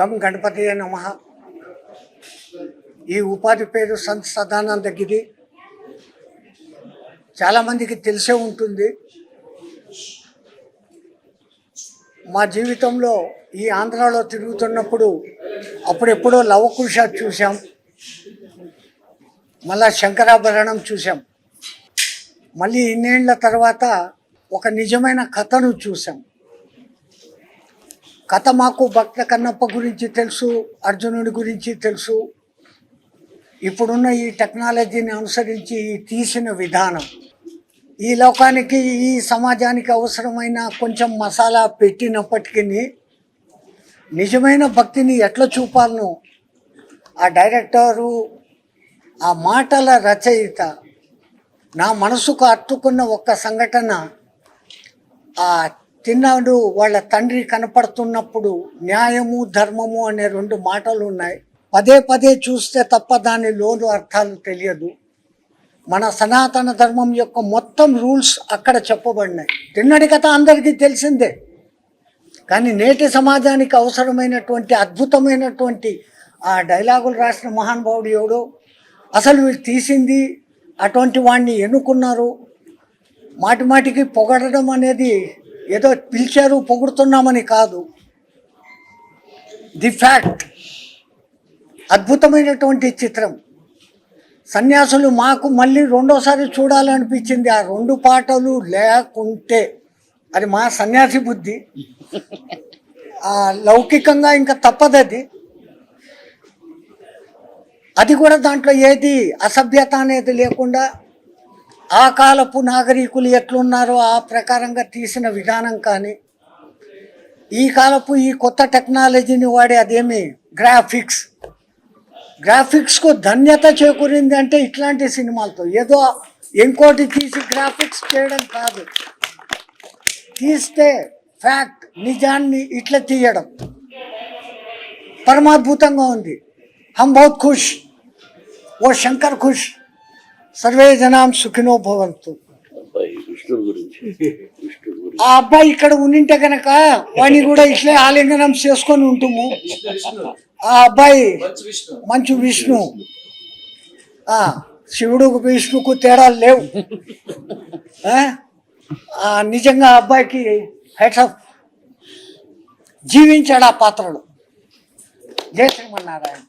గం గణపతి నమః. ఈ ఉపాధి పేరు సంత్ సదానంద గిరి. చాలామందికి తెలిసే ఉంటుంది. మా జీవితంలో ఈ ఆంధ్రాలో తిరుగుతున్నప్పుడు అప్పుడెప్పుడో లవకుశ చూసాం, మళ్ళా శంకరాభరణం చూసాం. మళ్ళీ ఇన్నేళ్ల తర్వాత ఒక నిజమైన కథను చూసాం. కథ మాకు భక్త కన్నప్ప గురించి తెలుసు, అర్జునుడి గురించి తెలుసు. ఇప్పుడున్న ఈ టెక్నాలజీని అనుసరించి తీసిన విధానం ఈ లోకానికి, ఈ సమాజానికి అవసరమైన కొంచెం మసాలా పెట్టినప్పటికీ నిజమైన భక్తిని ఎట్లా చూపాలనో ఆ డైరెక్టరు, ఆ మాటల రచయిత నా మనసుకు అట్టుకున్న ఒక్క సంఘటన. ఆ తిన్నాడు వాళ్ళ తండ్రి కనపడుతున్నప్పుడు న్యాయము ధర్మము అనే రెండు మాటలు ఉన్నాయి. పదే పదే చూస్తే తప్ప దాని లోను అర్థాలు తెలియదు. మన సనాతన ధర్మం యొక్క మొత్తం రూల్స్ అక్కడ చెప్పబడినాయి. తిన్నడి కథ అందరికీ తెలిసిందే, కానీ నేటి సమాజానికి అవసరమైనటువంటి అద్భుతమైనటువంటి ఆ డైలాగులు రాసిన మహానుభావుడు ఎవడో, అసలు వీళ్ళు తీసింది అటువంటి వాడిని ఎన్నుకున్నారు. మాటి మాటికి పొగడడం అనేది ఏదో పిలిచారు పొగుడుతున్నామని కాదు. The fact. అద్భుతమైనటువంటి చిత్రం. సన్యాసులు మాకు మళ్ళీ రెండోసారి చూడాలనిపించింది. ఆ రెండు పాటలు లేకుంటే అది మా సన్యాసి బుద్ధి. లౌకికంగా ఇంకా తప్పదది. అది కూడా దాంట్లో ఏది అసభ్యత అనేది లేకుండా ఆ కాలపు నాగరికులు ఎట్లున్నారో ఆ ప్రకారంగా తీసిన విధానం, కానీ ఈ కాలపు ఈ కొత్త టెక్నాలజీని వాడే అదేమి గ్రాఫిక్స్కు ధన్యత చేకూరింది అంటే ఇట్లాంటి సినిమాలతో. ఏదో ఇంకోటి తీసి గ్రాఫిక్స్ చేయడం కాదు, తీస్తే ఫ్యాక్ట్ నిజాన్ని ఇట్లా తీయడం పరమాద్భుతంగా ఉంది. హమ్ బహుత్ ఖుష్, ఓ శంకర్ ఖుష్, సర్వే జనాం సుఖినో భవంతు. ఆ అబ్బాయి ఇక్కడ ఉండింటే కనుక వాడిని కూడా ఇట్లే ఆలింగనం చేసుకొని ఉంటుము. ఆ అబ్బాయి మంచు విష్ణు. శివుడు విష్ణుకు తేడాలు లేవు. నిజంగా ఆ అబ్బాయికి హెడ్స్ ఆఫ్. జీవించాడు ఆ పాత్రలో. జై శ్రీమన్నారాయణ.